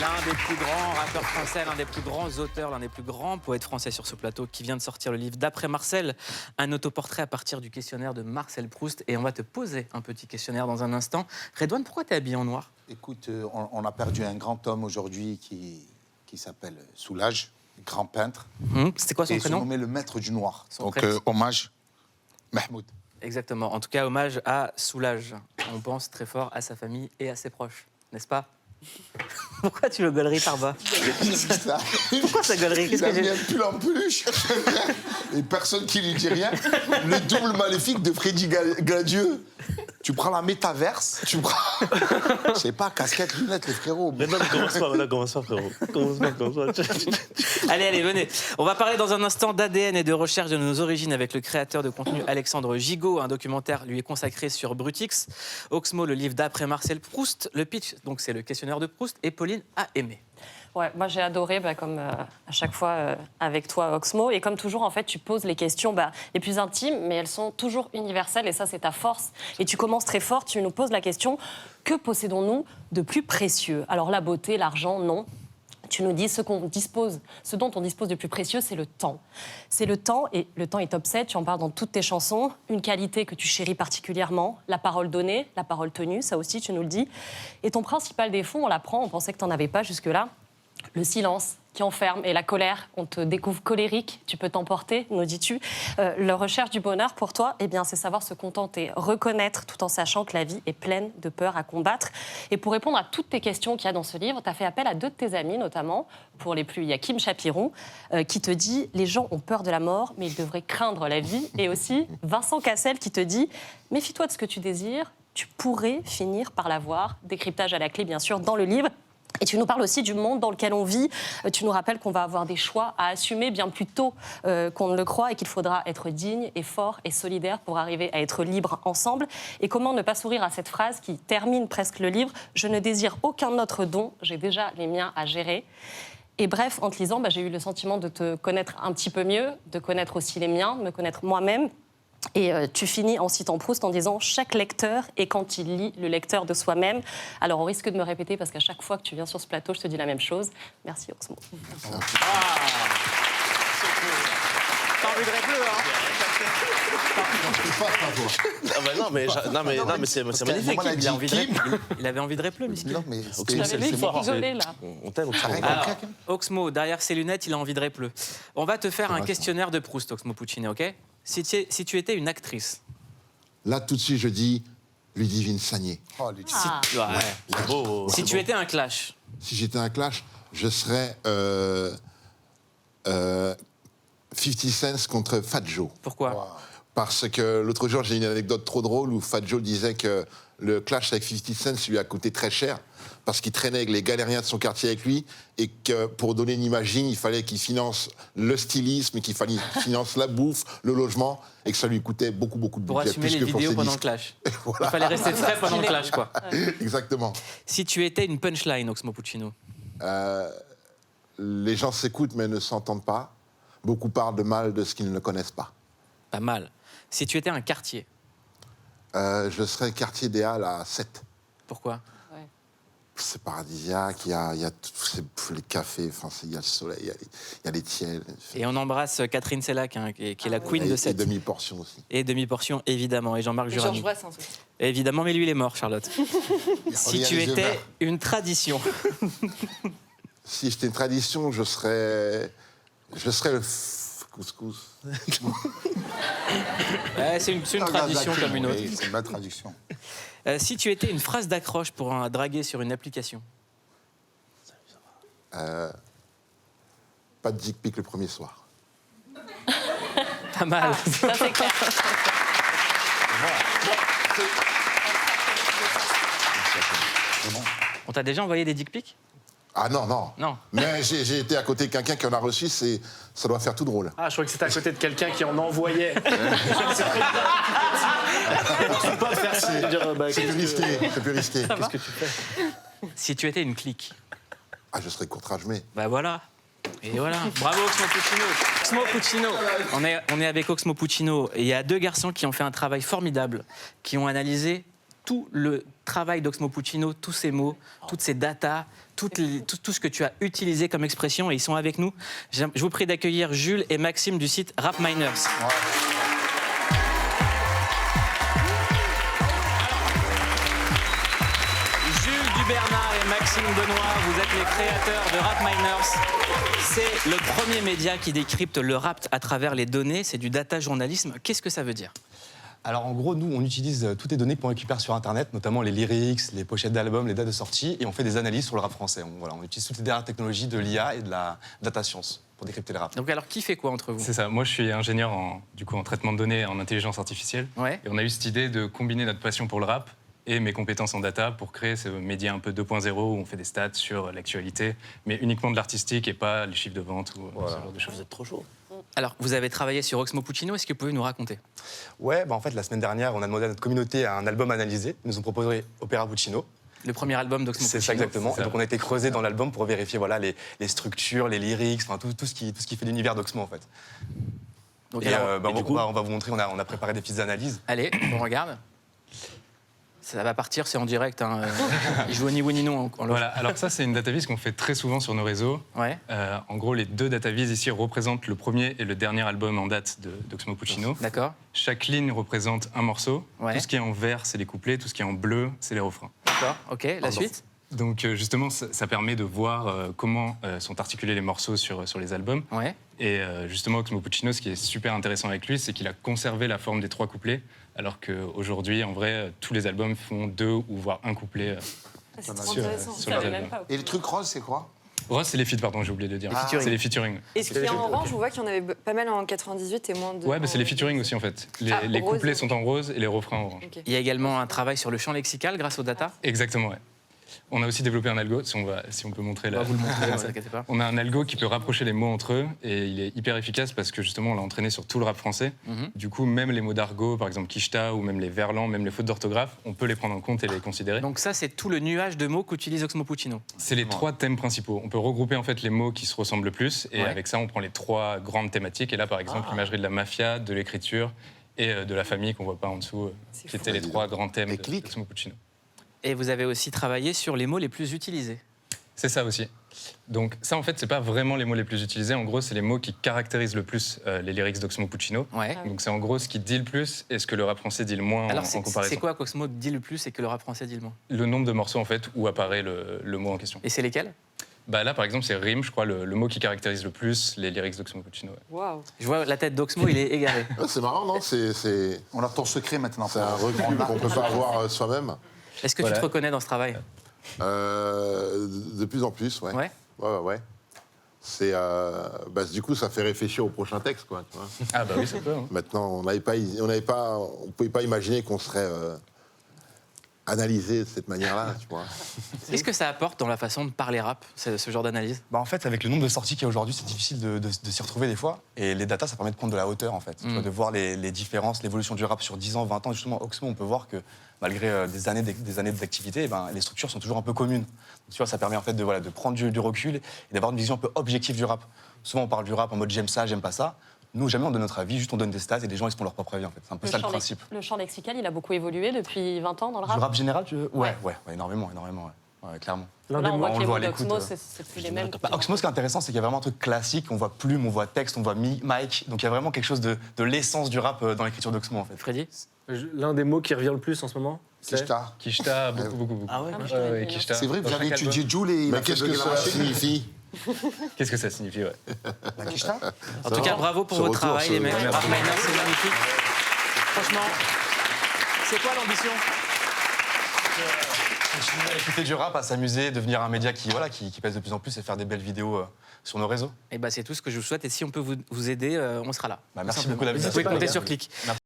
L'un des plus grands rappeurs français, l'un des plus grands auteurs, l'un des plus grands poètes français sur ce plateau qui vient de sortir le livre D'après Marcel, un autoportrait à partir du questionnaire de Marcel Proust. Et on va te poser un petit questionnaire dans un instant. Redouane, pourquoi t'es habillé en noir? Écoute, on a perdu un grand homme aujourd'hui qui s'appelle Soulage, grand peintre. C'était quoi son et prénom? surnommé le maître du noir. Son Donc, prénom. hommage, Mahmoud. Exactement. En tout cas, hommage à Soulage. On pense très fort à sa famille et à ses proches, n'est-ce pas? Pourquoi tu le gueuleries par bas? Pourquoi ça gueulerie? Il a mis un pull en peluche et personne qui lui dit rien. Le double maléfique de Freddy Gladieux. Tu prends la métaverse, tu prends... Je sais pas, casquette, lunettes, les frérots. Mais non, commence pas, frérot. Commence pas. Allez, venez. On va parler dans un instant d'ADN et de recherche de nos origines avec le créateur de contenu Alexandre Gigot. Un documentaire lui est consacré sur Brutix. Oxmo, le livre d'après Marcel Proust. Le pitch, donc c'est le questionnaire de Proust. Et Pauline a aimé. Ouais, moi j'ai adoré, comme à chaque fois avec toi, Oxmo. Et comme toujours, en fait, tu poses les questions les plus intimes, mais elles sont toujours universelles, et ça, c'est ta force. Et tu commences très fort, tu nous poses la question, que possédons-nous de plus précieux? Alors la beauté, l'argent, non. Tu nous dis ce dont on dispose de plus précieux, c'est le temps. C'est le temps, et le temps est top 7, tu en parles dans toutes tes chansons. Une qualité que tu chéris particulièrement, la parole donnée, la parole tenue, ça aussi, tu nous le dis. Et ton principal défaut, on l'apprend, on pensait que tu n'en avais pas jusque-là. Le silence qui enferme et la colère, on te découvre colérique, tu peux t'emporter, nous dis-tu. La recherche du bonheur pour toi, c'est savoir se contenter, reconnaître tout en sachant que la vie est pleine de peurs à combattre. Et pour répondre à toutes tes questions qu'il y a dans ce livre, tu as fait appel à deux de tes amis, notamment, pour les plus, il y a Kim Chapiron, qui te dit « Les gens ont peur de la mort, mais ils devraient craindre la vie ». Et aussi Vincent Cassel qui te dit « Méfie-toi de ce que tu désires, tu pourrais finir par l'avoir ». Décryptage à la clé, bien sûr, dans le livre. Et tu nous parles aussi du monde dans lequel on vit. Tu nous rappelles qu'on va avoir des choix à assumer bien plus tôt qu'on ne le croit et qu'il faudra être digne et fort et solidaire pour arriver à être libre ensemble. Et comment ne pas sourire à cette phrase qui termine presque le livre « Je ne désire aucun autre don, j'ai déjà les miens à gérer ». Et bref, en te lisant, j'ai eu le sentiment de te connaître un petit peu mieux, de connaître aussi les miens, de me connaître moi-même. Et tu finis en citant Proust en disant « Chaque lecteur est quand il lit le lecteur de soi-même ». Alors on risque de me répéter parce qu'à chaque fois que tu viens sur ce plateau, je te dis la même chose. Merci Oxmo. T'envierais bleu, hein? Non, mais c'est magnifique. Il avait envie de répler, miskin. Non, mais Isolé, là. On t'aime. Alors, Oxmo, derrière ses lunettes, il a envie de répler. On va te faire un questionnaire de Proust, Oxmo Puccini, ok? Si tu étais une actrice. Là, tout de suite, je dis Ludivine Sagné. Oh, les C'est beau. Si tu étais un clash. Si j'étais un clash, je serais 50 Cent contre Fat Joe. Pourquoi? Wow. Parce que l'autre jour, j'ai une anecdote trop drôle où Fat Joe disait que le clash avec 50 Cent lui a coûté très cher parce qu'il traînait avec les galériens de son quartier avec lui et que pour donner une image, il fallait qu'il finance le stylisme, qu'il fallait qu'il finance la bouffe, le logement et que ça lui coûtait beaucoup de budget. Pour assumer plus les que pour vidéos ses pendant le disques. clash. Voilà. Il fallait rester frais pendant le clash, quoi. Exactement. Si tu étais une punchline, Oxmo Puccino. Les gens s'écoutent mais ne s'entendent pas. Beaucoup parlent de mal de ce qu'ils ne connaissent pas. Pas mal. Si tu étais un quartier. Je serais quartier des Halles à 7. Pourquoi? C'est paradisiaque, il y a les cafés, il y a le soleil, il y a les tiels. Et on embrasse Catherine Sellac, qui est la queen de Et cette... demi-portion aussi. Et demi-portion, évidemment. Et Jean-Marc Georges Jurani. Brassens aussi. Évidemment, mais lui, il est mort, Charlotte. Si Regarde tu les yeux étais verts. une tradition. Si j'étais une tradition, je serais le couscous. C'est une tradition comme une autre. Oui, c'est ma tradition. Si tu étais une phrase d'accroche pour un draguer sur une application. Pas de dick pic le premier soir. Pas mal. Ça, c'est clair. On t'a déjà envoyé des dick pics? Ah non. Non. Mais j'ai été à côté de quelqu'un qui en a reçu, ça doit faire tout drôle. Ah, je croyais que c'était à côté de quelqu'un qui en envoyait. Faut pas faire ça. C'est plus risqué. Qu'est-ce que tu fais? Si tu étais une clique. Ah, je serais courtrage-mais. Bah voilà. Et voilà. Bravo Oxmo Puccino. Oxmo Puccino. On est avec Oxmo Puccino. Et il y a deux garçons qui ont fait un travail formidable, qui ont analysé tout le travail d'Oxmo Puccino, tous ces mots, toutes ces datas, tout ce que tu as utilisé comme expression, et ils sont avec nous. Je vous prie d'accueillir Jules et Maxime du site RapMiners. Jules Dubernard et Maxime Benoît, vous êtes les créateurs de RapMiners. C'est le premier média qui décrypte le rap à travers les données, c'est du data journalisme. Qu'est-ce que ça veut dire ? Alors en gros, nous, on utilise toutes les données qu'on récupère sur Internet, notamment les lyrics, les pochettes d'albums, les dates de sortie, et on fait des analyses sur le rap français. On utilise toutes les dernières technologies de l'IA et de la data science pour décrypter le rap. Donc alors, qui fait quoi entre vous ? C'est ça. Moi, je suis ingénieur en traitement de données et en intelligence artificielle. Ouais. Et on a eu cette idée de combiner notre passion pour le rap et mes compétences en data pour créer ce média un peu 2.0 où on fait des stats sur l'actualité, mais uniquement de l'artistique et pas les chiffres de vente ou ce genre de choses. Vous êtes trop chaud. Alors, vous avez travaillé sur Oxmo Puccino, est-ce que vous pouvez nous raconter ? Ouais, en fait, la semaine dernière, on a demandé à notre communauté un album analysé. Ils nous ont proposé Opéra Puccino. Le premier album d'Oxmo Puccino. C'est ça exactement. C'est ça. Et donc on a été creusé dans l'album pour vérifier les structures, les lyrics, enfin tout ce qui fait l'univers d'Oxmo en fait. Donc, Et alors, on va vous montrer, on a préparé des petites analyses. allez, on regarde. Ça va partir, c'est en direct. Hein. Il joue ni oui ni non. Voilà, alors ça, c'est une dataviz qu'on fait très souvent sur nos réseaux. Ouais. En gros, les deux dataviz ici représentent le premier et le dernier album en date d'Oxmo Puccino. D'accord. Chaque ligne représente un morceau. Ouais. Tout ce qui est en vert, c'est les couplets. Tout ce qui est en bleu, c'est les refrains. D'accord. Ok. La suite. Donc justement, ça permet de voir comment sont articulés les morceaux sur les albums. Ouais. Et justement, Oxmo Puccino, ce qui est super intéressant avec lui, c'est qu'il a conservé la forme des 3 couplets, alors qu'aujourd'hui, en vrai, tous les albums font 2 ou voire un couplet C'est Pas trop mal. intéressant. sur Je les savais albums. même pas. Et le truc rose, c'est quoi? Rose, c'est les feats, pardon, j'ai oublié de dire. featuring. C'est les featuring. Et ce qui est en orange, on voit qu'il y en avait pas mal en 98 et moins de. Ouais, c'est les featuring aussi, en fait. Les rose. couplets sont en rose et les refrains en orange. Ok. Il y a également un travail sur le champ lexical grâce aux data. Exactement, ouais. On a aussi développé un algo, si on peut montrer On là. va vous le montrer, ne vous inquiétez pas. On a un algo qui peut rapprocher les mots entre eux et il est hyper efficace parce que justement on l'a entraîné sur tout le rap français. Mhm. Du coup, même les mots d'argot, par exemple quicheta ou même les verlans, même les fautes d'orthographe, on peut les prendre en compte et les considérer. Donc ça, c'est tout le nuage de mots qu'utilise Oxmo Puccino. C'est les 3 thèmes principaux. On peut regrouper en fait les mots qui se ressemblent le plus et Ouais. avec ça on prend les 3 grandes thématiques. Et là par exemple l'imagerie de la mafia, de l'écriture et de la famille qu'on voit pas en dessous, C'est qui fou. étaient les 3 grands thèmes Les de clics. Oxmo Puccino. Et vous avez aussi travaillé sur les mots les plus utilisés. C'est ça aussi. Donc ça, en fait, c'est pas vraiment les mots les plus utilisés. En gros, c'est les mots qui caractérisent le plus les lyrics d'Oxmo Puccino. Ouais. Ah oui. Donc c'est en gros ce qui dit le plus et ce que le rap français dit le moins Alors, en c'est comparaison. quoi qu'Oxmo dit le plus et que le rap français dit le moins ? Le nombre de morceaux, en fait, où apparaît le mot en question. Et c'est lesquels ? Bah là, par exemple, c'est rime, je crois, le mot qui caractérise le plus les lyrics d'Oxmo Puccino. Ouais. Waouh. Je vois la tête d'Oxmo, il est égaré. Ouais, c'est marrant, non? C'est On a ton secret maintenant. un recul qu'on peut pas avoir soi-même. Est-ce que Voilà. tu te reconnais dans ce travail ? De plus en plus, ouais. Ouais. Ouais. C'est, du coup, ça fait réfléchir au prochain texte, quoi. Tu vois. Ah bah oui, ça peut. Hein. Maintenant, on pouvait pas imaginer qu'on serait analysé de cette manière-là, tu vois. Est-ce que ça apporte dans la façon de parler rap, ce genre d'analyse ? En fait, avec le nombre de sorties qu'il y a aujourd'hui, c'est difficile de s'y retrouver des fois. Et les datas, ça permet de prendre de la hauteur, en fait. Tu vois, de voir les différences, l'évolution du rap sur 10 ans, 20 ans. Justement, Oxmo, on peut voir que malgré des années d'activité, les structures sont toujours un peu communes. Tu vois, ça permet en fait de prendre du recul et d'avoir une vision un peu objective du rap. Souvent, on parle du rap en mode j'aime ça, j'aime pas ça. Nous, jamais on donne notre avis, juste on donne des stats et les gens ils se font leur propre avis, en fait. C'est un peu ça le principe. Le champ lexical, il a beaucoup évolué depuis 20 ans dans le Du rap. rap général, tu veux Ouais. Ouais, énormément, ouais, clairement. L'un Là, des on mots. voit on que le les voit mots à l'écoute, d'Oxmo, ouais. c'est plus les mêmes. Oxmo, ce qui est intéressant, c'est qu'il y a vraiment un truc classique. On voit plume, on voit texte, on voit mic. Donc il y a vraiment quelque chose de l'essence du rap dans l'écriture d'Oxmo, en fait. Freddy ? L'un des mots qui revient le plus en ce moment, c'est Kishta. Quicheta, beaucoup. Ah ouais. Ah, je connais bien. Quicheta. C'est vrai, vous Dans avez chaque étudié album. Joule et il Mais a fait qu'est-ce que bugger la ça machine. signifie? Qu'est-ce que ça signifie, ouais. La Kishta? En tout cas, bravo pour Ce votre retour, travail, ce- les mecs. Merci. RapMiners, c'est magnifique. Franchement, c'est quoi l'ambition ? Continuer à écouter du rap, à s'amuser, devenir un média qui pèse de plus en plus et faire des belles vidéos sur nos réseaux. Eh ben, c'est tout ce que je vous souhaite. Et si on peut vous aider, on sera là. Merci Simplement. beaucoup, David. Vous pouvez Merci, compter les sur gars. Click. Merci.